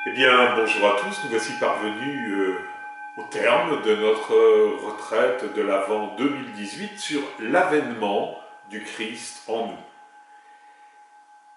Eh bien, bonjour à tous, nous voici parvenus au terme de notre retraite de l'Avent 2018 sur l'avènement du Christ en nous.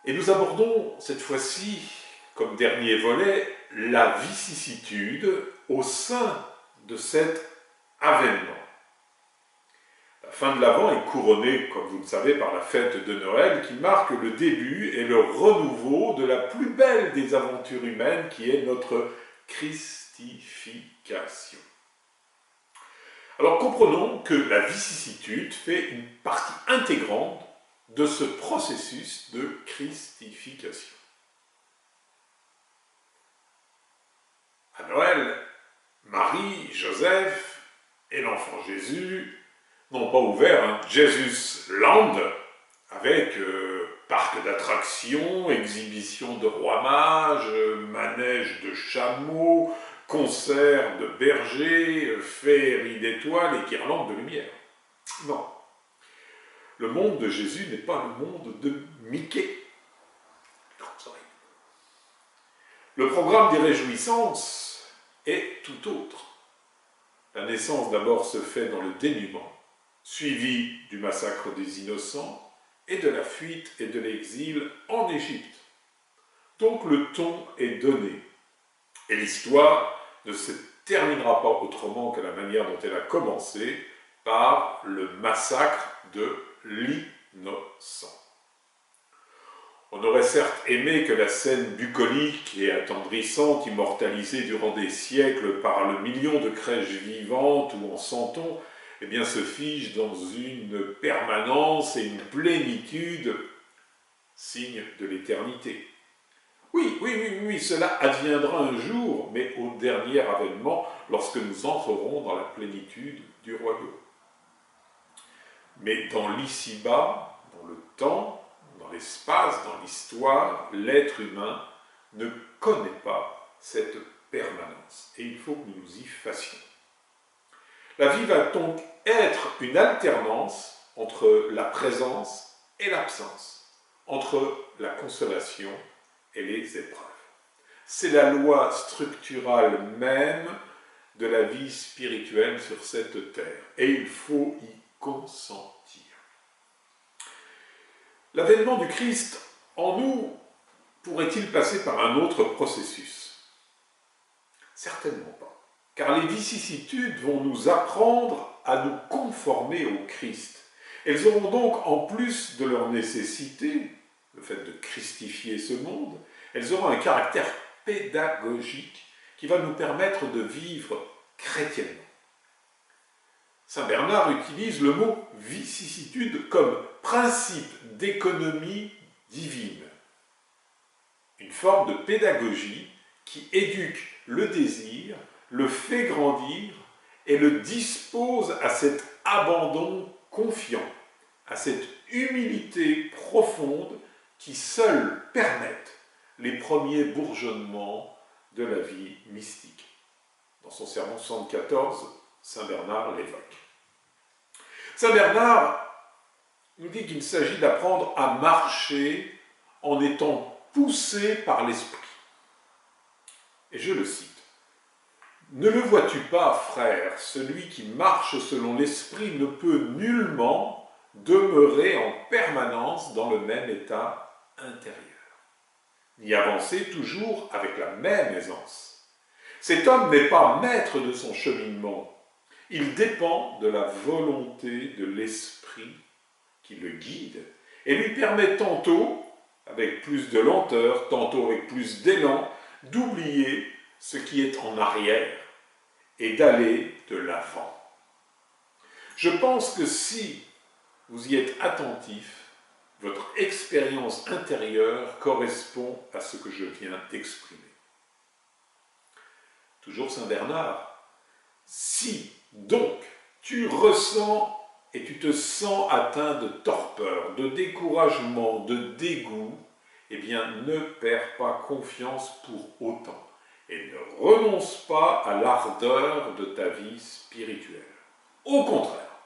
Et nous abordons cette fois-ci, comme dernier volet, la vicissitude au sein de cet avènement. La fin de l'Avent est couronnée, comme vous le savez, par la fête de Noël qui marque le début et le renouveau de la plus belle des aventures humaines qui est notre christification. Alors comprenons que la vicissitude fait une partie intégrante de ce processus de christification. À Noël, Marie, Joseph et l'enfant Jésus n'ont pas ouvert un Jesus Land avec parc d'attractions, exhibition de rois mages, manège de chameaux, concert de bergers, féerie d'étoiles et guirlandes de lumière. Non. Le monde de Jésus n'est pas le monde de Mickey. Le programme des réjouissances est tout autre. La naissance d'abord se fait dans le dénuement, suivi du massacre des innocents et de la fuite et de l'exil en Égypte. Donc le ton est donné. Et l'histoire ne se terminera pas autrement que la manière dont elle a commencé, par le massacre de l'innocent. On aurait certes aimé que la scène bucolique et attendrissante, immortalisée durant des siècles par le million de crèches vivantes ou en santons, eh bien, se fige dans une permanence et une plénitude, signe de l'éternité. Oui, cela adviendra un jour, mais au dernier avènement, lorsque nous entrerons dans la plénitude du royaume. Mais dans l'ici-bas, dans le temps, dans l'espace, dans l'histoire, l'être humain ne connaît pas cette permanence. Et il faut que nous nous y fassions. La vie va donc être une alternance entre la présence et l'absence, entre la consolation et les épreuves. C'est la loi structurale même de la vie spirituelle sur cette terre, et il faut y consentir. L'avènement du Christ en nous pourrait-il passer par un autre processus? Certainement pas, car les vicissitudes vont nous apprendre à nous conformer au Christ. Elles auront donc, en plus de leur nécessité, le fait de christifier ce monde, elles auront un caractère pédagogique qui va nous permettre de vivre chrétiennement. Saint Bernard utilise le mot vicissitude comme principe d'économie divine, une forme de pédagogie qui éduque le désir, le fait grandir et le dispose à cet abandon confiant, à cette humilité profonde qui seuls permettent les premiers bourgeonnements de la vie mystique. Dans son sermon 74, Saint Bernard l'évoque. Saint Bernard nous dit qu'il s'agit d'apprendre à marcher en étant poussé par l'esprit. Et je le cite. « Ne le vois-tu pas, frère, celui qui marche selon l'esprit ne peut nullement demeurer en permanence dans le même état intérieur, ni avancer toujours avec la même aisance. Cet homme n'est pas maître de son cheminement, il dépend de la volonté de l'esprit qui le guide et lui permet tantôt, avec plus de lenteur, tantôt avec plus d'élan, d'oublier ce qui est en arrière et d'aller de l'avant. Je pense que si vous y êtes attentif, votre expérience intérieure correspond à ce que je viens d'exprimer. Toujours Saint Bernard, si donc tu ressens et tu te sens atteint de torpeur, de découragement, de dégoût, eh bien ne perds pas confiance pour autant et ne renonce pas à l'ardeur de ta vie spirituelle. Au contraire,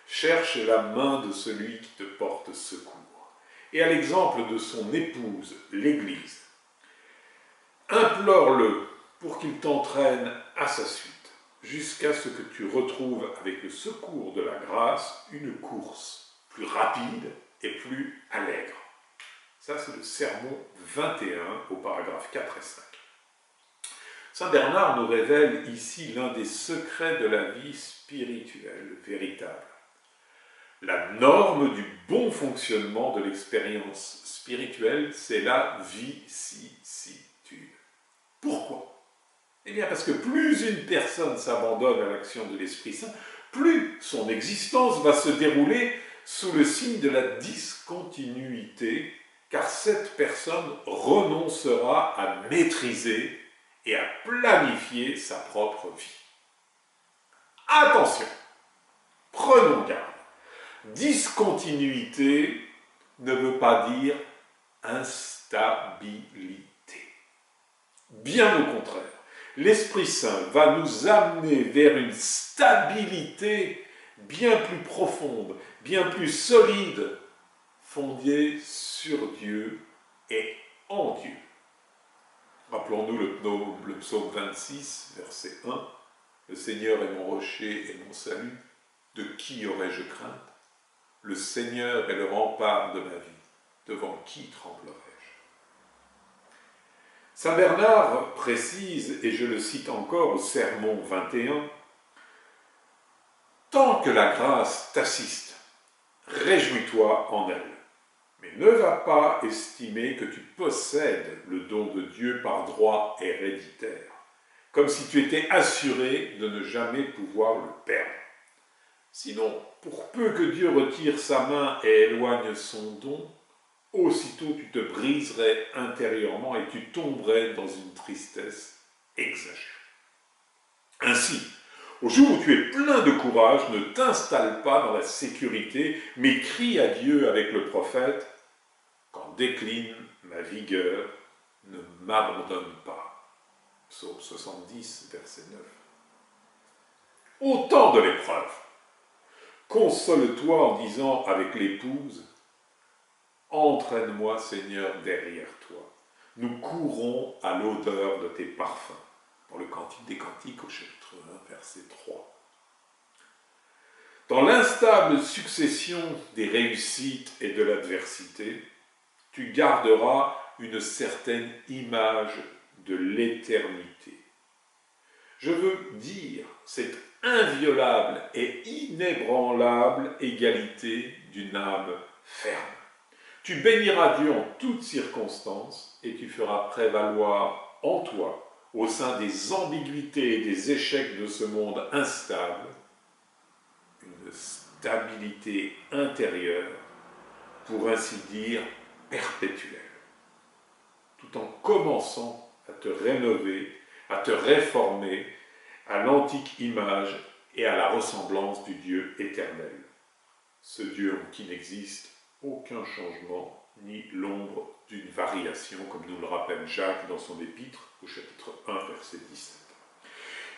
cherche la main de celui qui te porte secours. Et à l'exemple de son épouse, l'Église, Implore-le pour qu'il t'entraîne à sa suite, jusqu'à ce que tu retrouves avec le secours de la grâce une course plus rapide et plus allègre. Ça, c'est le sermon 21 au paragraphe 4 et 5. Saint Bernard nous révèle ici l'un des secrets de la vie spirituelle véritable. La norme du bon fonctionnement de l'expérience spirituelle, c'est la vicissitude. Pourquoi? Eh bien parce que plus une personne s'abandonne à l'action de l'Esprit Saint, plus son existence va se dérouler sous le signe de la discontinuité, car cette personne renoncera à maîtriser et à planifier sa propre vie. Attention, prenons garde. Discontinuité ne veut pas dire instabilité. Bien au contraire, l'Esprit Saint va nous amener vers une stabilité bien plus profonde, bien plus solide, fondée sur Dieu et en Dieu. Rappelons-nous le psaume 26, verset 1. « Le Seigneur est mon rocher et mon salut, de qui aurais-je crainte? Le Seigneur est le rempart de ma vie, devant qui tremblerai-je » Saint Bernard précise, et je le cite encore au sermon 21, « Tant que la grâce t'assiste, réjouis-toi en elle. Mais ne va pas estimer que tu possèdes le don de Dieu par droit héréditaire, comme si tu étais assuré de ne jamais pouvoir le perdre. Sinon, pour peu que Dieu retire sa main et éloigne son don, aussitôt tu te briserais intérieurement et tu tomberais dans une tristesse exagérée. Ainsi, au jour où tu es plein de courage, ne t'installe pas dans la sécurité, mais crie à Dieu avec le prophète « Quand décline ma vigueur, ne m'abandonne pas ». Psaume 70, verset 9. Au temps de l'épreuve, console-toi en disant avec l'épouse « Entraîne-moi, Seigneur, derrière toi. Nous courons à l'odeur de tes parfums ». Dans le Cantique des Cantiques, au chapitre 1, verset 3. Dans l'instable succession des réussites et de l'adversité, tu garderas une certaine image de l'éternité. Je veux dire cette inviolable et inébranlable égalité d'une âme ferme. Tu béniras Dieu en toutes circonstances et tu feras prévaloir en toi, au sein des ambiguïtés et des échecs de ce monde instable, une stabilité intérieure, pour ainsi dire perpétuelle, tout en commençant à te rénover, à te réformer à l'antique image et à la ressemblance du Dieu éternel, ce Dieu en qui n'existe aucun changement ni l'ombre d'une variation, comme nous le rappelle Jacques dans son épître au chapitre 1, verset 17.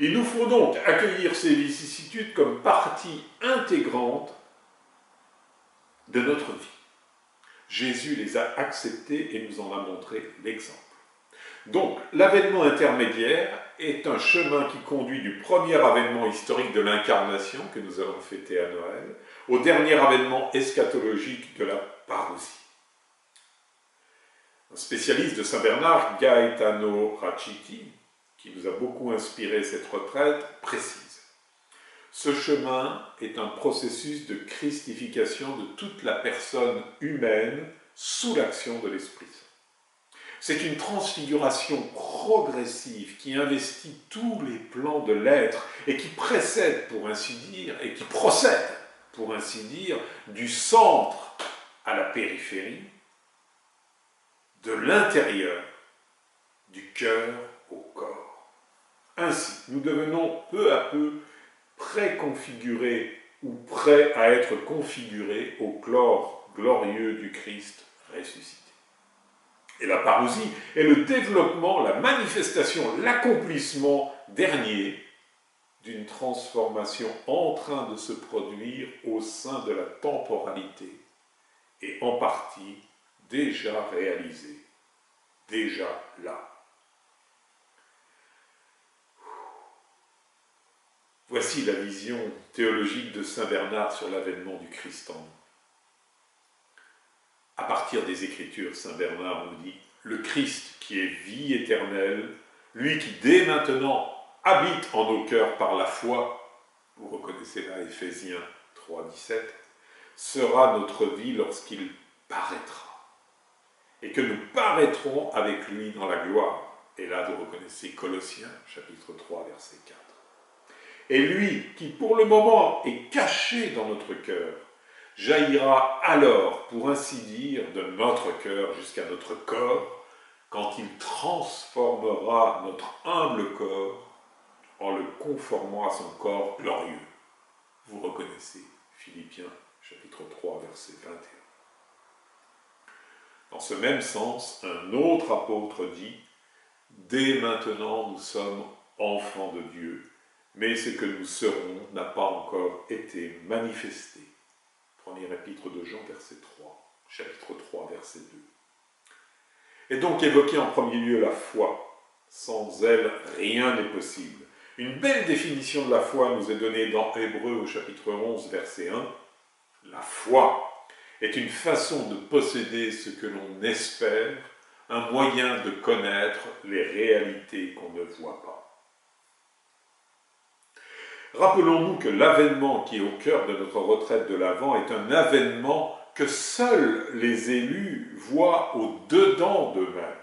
Il nous faut donc accueillir ces vicissitudes comme partie intégrante de notre vie. Jésus les a acceptées et nous en a montré l'exemple. Donc, l'avènement intermédiaire est un chemin qui conduit du premier avènement historique de l'incarnation, que nous allons fêter à Noël, au dernier avènement eschatologique de la parousie. Un spécialiste de Saint Bernard, Gaetano Raciti, qui nous a beaucoup inspiré cette retraite, précise: ce chemin est un processus de christification de toute la personne humaine sous l'action de l'Esprit Saint. C'est une transfiguration progressive qui investit tous les plans de l'être et qui précède, pour ainsi dire, et qui procède, pour ainsi dire, du centre à la périphérie, de l'intérieur, du cœur au corps. Ainsi, nous devenons peu à peu préconfigurés ou prêts à être configurés au corps glorieux du Christ ressuscité. Et la parousie est le développement, la manifestation, l'accomplissement dernier d'une transformation en train de se produire au sein de la temporalité et en partie déjà réalisée, déjà là. Voici la vision théologique de saint Bernard sur l'avènement du Christ en nous. À partir des Écritures, saint Bernard nous dit « Le Christ qui est vie éternelle, lui qui dès maintenant habite en nos cœurs par la foi, vous reconnaissez là Éphésiens 3, 17, sera notre vie lorsqu'il paraîtra. Et que nous paraîtrons avec lui dans la gloire. » Et là, vous reconnaissez Colossiens, chapitre 3, verset 4. Et lui, qui pour le moment est caché dans notre cœur, jaillira alors, pour ainsi dire, de notre cœur jusqu'à notre corps, quand il transformera notre humble corps en le conformant à son corps glorieux. Vous reconnaissez Philippiens, chapitre 3, verset 21. Dans ce même sens, un autre apôtre dit « Dès maintenant, nous sommes enfants de Dieu, mais ce que nous serons n'a pas encore été manifesté. » Premier épître de Jean, verset 3, chapitre 3, verset 2. Et donc évoquer en premier lieu la foi. Sans elle, rien n'est possible. Une belle définition de la foi nous est donnée dans Hébreux au chapitre 11, verset 1. La foi est une façon de posséder ce que l'on espère, un moyen de connaître les réalités qu'on ne voit pas. Rappelons-nous que l'avènement qui est au cœur de notre retraite de l'Avent est un avènement que seuls les élus voient au-dedans d'eux-mêmes.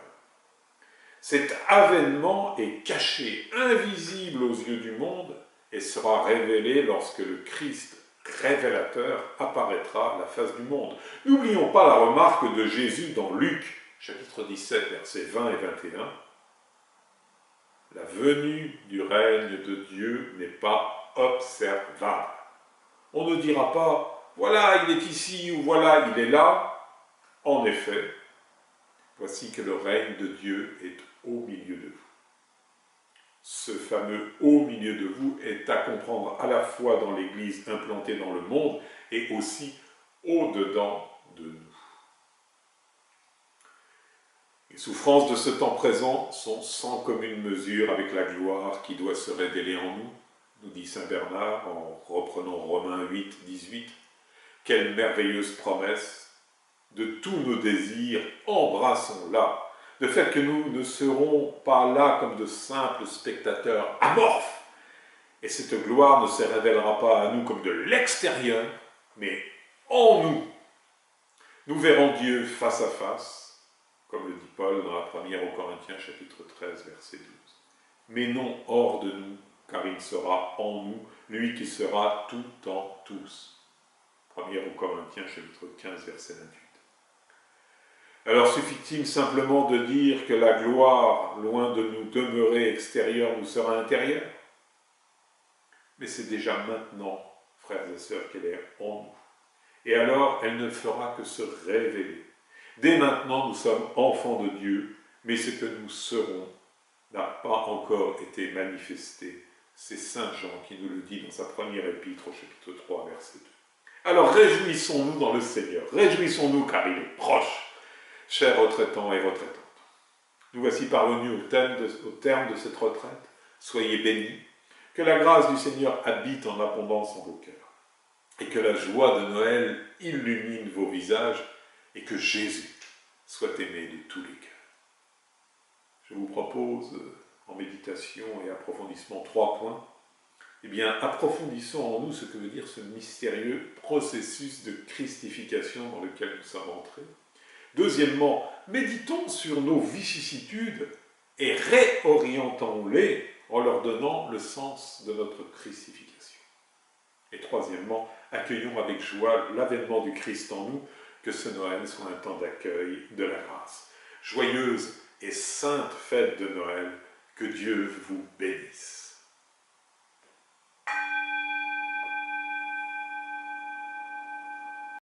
Cet avènement est caché, invisible aux yeux du monde, et sera révélé lorsque le Christ révélateur apparaîtra à la face du monde. N'oublions pas la remarque de Jésus dans Luc, chapitre 17, versets 20 et 21. La venue du règne de Dieu n'est pas observable. On ne dira pas, voilà, il est ici, ou voilà, il est là. En effet, voici que le règne de Dieu est au milieu de vous. Ce fameux « au milieu de vous » est à comprendre à la fois dans l'Église implantée dans le monde et aussi au-dedans de nous. Les souffrances de ce temps présent sont sans commune mesure avec la gloire qui doit se révéler en nous, nous dit saint Bernard en reprenant Romains 8, 18. Quelle merveilleuse promesse! De tous nos désirs, embrassons-la, de fait que nous ne serons pas là comme de simples spectateurs amorphes, et cette gloire ne se révélera pas à nous comme de l'extérieur, mais en nous. Nous verrons Dieu face à face, comme le dit Paul dans la première aux Corinthiens, chapitre 13, verset 12. Mais non hors de nous, car il sera en nous, lui qui sera tout en tous. Première aux Corinthiens, chapitre 15, verset 28. Alors suffit-il simplement de dire que la gloire, loin de nous demeurer extérieure, nous sera intérieure? Mais c'est déjà maintenant, frères et sœurs, qu'elle est en nous. Et alors, elle ne fera que se révéler. Dès maintenant, nous sommes enfants de Dieu, mais ce que nous serons n'a pas encore été manifesté. C'est saint Jean qui nous le dit dans sa première épître au chapitre 3, verset 2. Alors réjouissons-nous dans le Seigneur, réjouissons-nous car il est proche. Chers retraitants et retraitantes, nous voici parvenus au terme de cette retraite. Soyez bénis, que la grâce du Seigneur habite en abondance en vos cœurs, et que la joie de Noël illumine vos visages, et que Jésus soit aimé de tous les cœurs. Je vous propose, en méditation et approfondissement, 3 points. Eh bien, approfondissons en nous ce que veut dire ce mystérieux processus de christification dans lequel nous sommes entrés. Deuxièmement, méditons sur nos vicissitudes et réorientons-les en leur donnant le sens de notre christification. Et troisièmement, accueillons avec joie l'avènement du Christ en nous, que ce Noël soit un temps d'accueil de la grâce. Joyeuse et sainte fête de Noël, que Dieu vous bénisse.